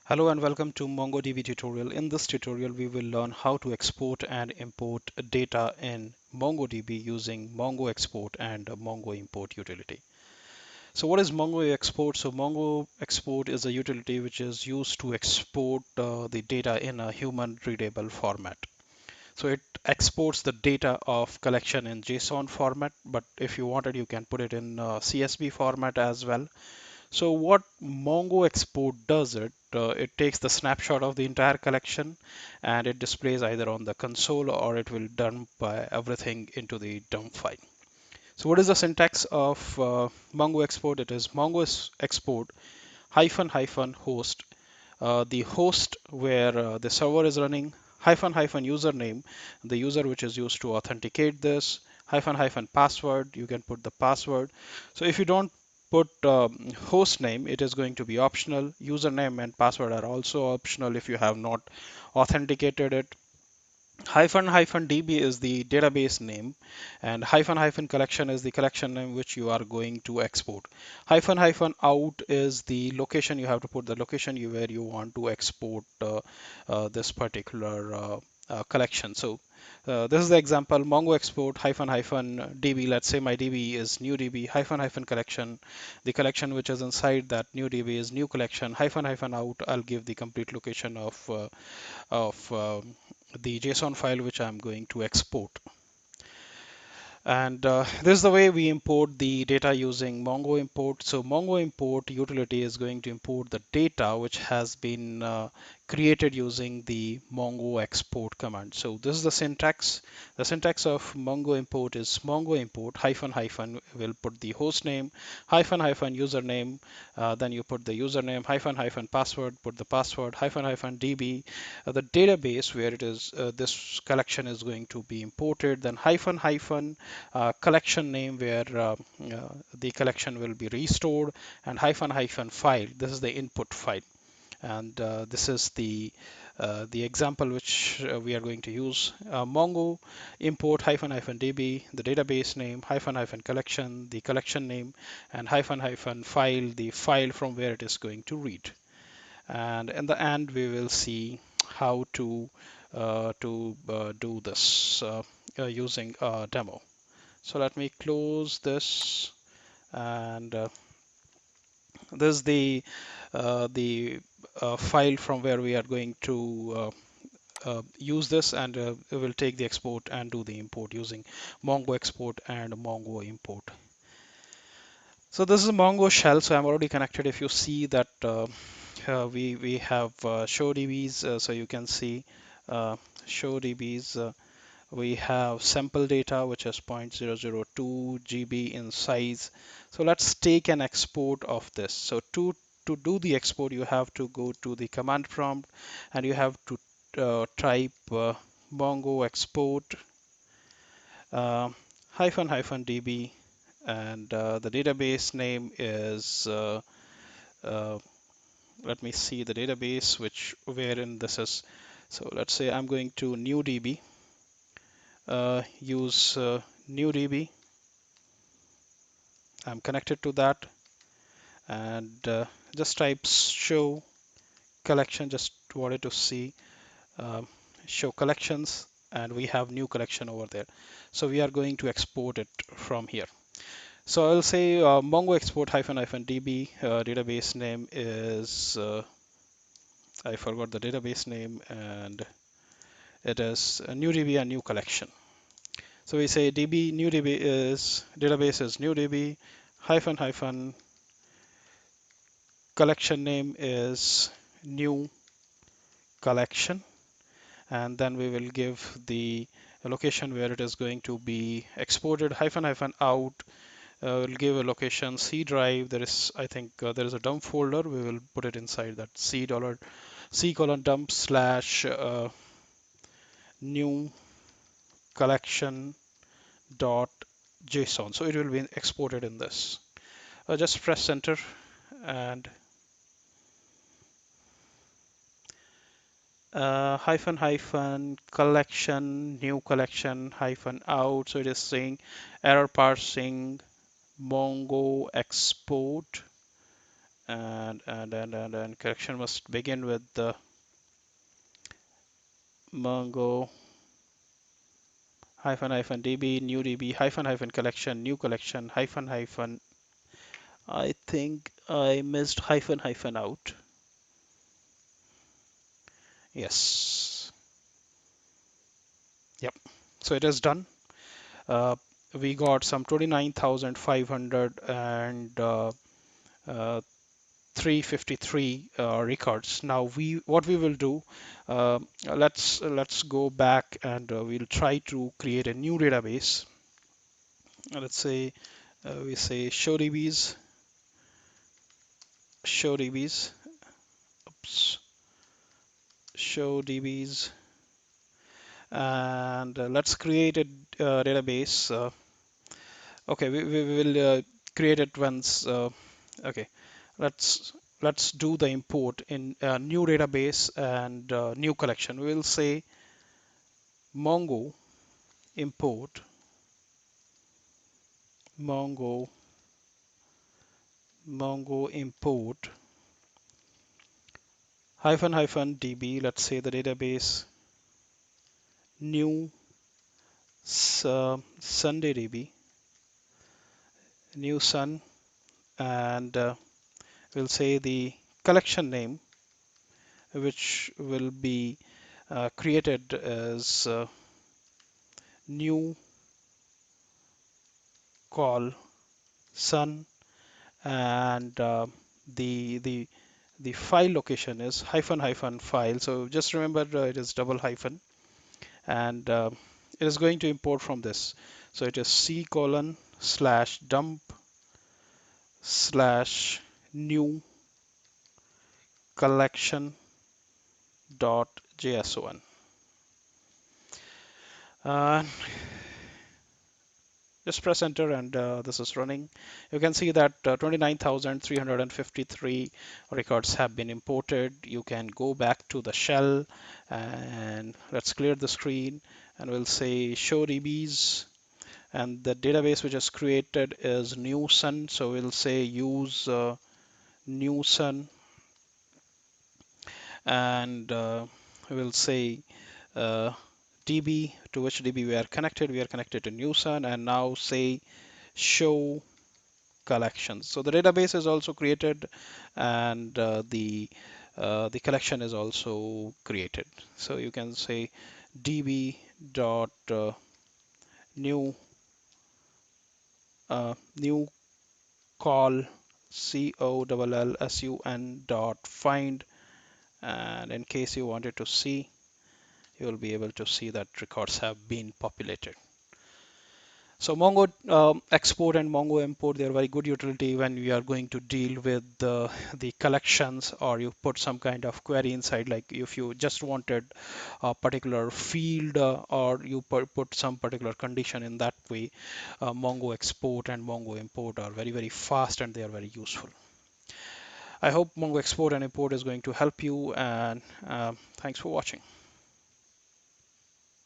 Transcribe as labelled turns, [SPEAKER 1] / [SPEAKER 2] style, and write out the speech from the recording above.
[SPEAKER 1] Hello and welcome to MongoDB tutorial. In this tutorial, we will learn how to export and import data in MongoDB using mongoexport and mongoimport utility. So what is mongoexport? So mongoexport is a utility which is used to export the data in a human readable format. So it exports the data of collection in JSON format, but if you wanted, you can put it in CSV format as well. So what Mongo export does it takes the snapshot of the entire collection and it displays either on the console or it will dump everything into the dump file. So what is the syntax of Mongo export? It is Mongo export hyphen hyphen host, the host where the server is running, hyphen hyphen username, the user which is used to authenticate this, hyphen hyphen password, you can put the password. So if you don't put host name, it is going to be optional. Username and password are also optional if you have not authenticated it. Hyphen hyphen db is the database name, and hyphen hyphen collection is the collection name which you are going to export. Hyphen hyphen out is the location. You have to put the location where you want to export this particular collection. So this is the example: Mongo export hyphen hyphen db. Let's say my db is new db hyphen hyphen collection. The collection which is inside that new db is new collection hyphen hyphen out. I'll give the complete location of the JSON file which I'm going to export. And this is the way we import the data using Mongo import. So Mongo import utility is going to import the data which has been created using the Mongo export command. So this is the syntax. The syntax of Mongo import is Mongo import hyphen hyphen will put the host name hyphen hyphen username. Then you put the username hyphen hyphen password, put the password hyphen hyphen db, the database where it is this collection is going to be imported, then hyphen hyphen collection name where the collection will be restored, and hyphen hyphen file. This is the input file, and this is the example which we are going to use. Mongo import hyphen hyphen db, the database name, hyphen hyphen collection, the collection name, and hyphen hyphen file, the file from where it is going to read. And in the end, we will see how to do this using a demo. So let me close this, and this is the file from where we are going to use this, and we will take the export and do the import using Mongo export and Mongo import. So this is Mongo shell. So I'm already connected. If you see that we have show DBs, so you can see show DBs. We have sample data which is 0.002 GB in size. So let's take an export of this. So to do the export, you have to go to the command prompt and you have to type mongo export hyphen hyphen db, and the database name is uh, let me see the database which wherein this is. So let's say I'm going to new db, use new db. I'm connected to that, and just type show collection. Just wanted to see um, show collections, and we have new collection over there. So we are going to export it from here. So I'll say mongo export hyphen hyphen db, database name is I forgot the database name, and it is a new db, a new collection. So we say db new db is database is new db hyphen hyphen collection name is new collection, and then we will give the location where it is going to be exported hyphen hyphen out. We'll give a location C drive. There is, I think, there is a dump folder. We will put it inside that C colon dump slash new collection dot JSON. So it will be exported in this. Just press enter, and hyphen hyphen collection new collection hyphen out. So it is saying error parsing Mongo export, and correction must begin with the mongo hyphen db new db hyphen collection new collection hyphen. I think I missed hyphen out. Yes. Yep. So it is done. Uh, we got some 29,500 and uh, 353 records. Now what we will do, let's go back and we'll try to create a new database. Let's say we say show DBs, oops, show DBs, and let's create a database. Okay, we will create it once. Okay, let's do the import in a new database and new collection. We will say Mongo import Mongo mongoimport db. Let's say the database new Sunday DB, new sun, and we'll say the collection name, which will be created as new call sun, and the file location is hyphen file. So just remember it is double hyphen, and it is going to import from this. So it is c colon slash dump slash new collection dot json. Uh, just press enter and this is running. You can see that 29,353 records have been imported. You can go back to the shell and let's clear the screen and we'll say show DBs, and the database which is created is new sun. So we'll say use new sun, and we'll say uh, DB, to which DB we are connected. We are connected to new sun, and now say show collections. So the database is also created, and the collection is also created. So you can say db dot new new call COLLSUN dot find, and in case you wanted to see, you will be able to see that records have been populated. So Mongo export and Mongo import, they are very good utility when you are going to deal with the collections, or you put some kind of query inside, like if you just wanted a particular field or you put some particular condition in that way. Mongo export and Mongo import are very fast and they are very useful. I hope Mongo export and import is going to help you, and thanks for watching.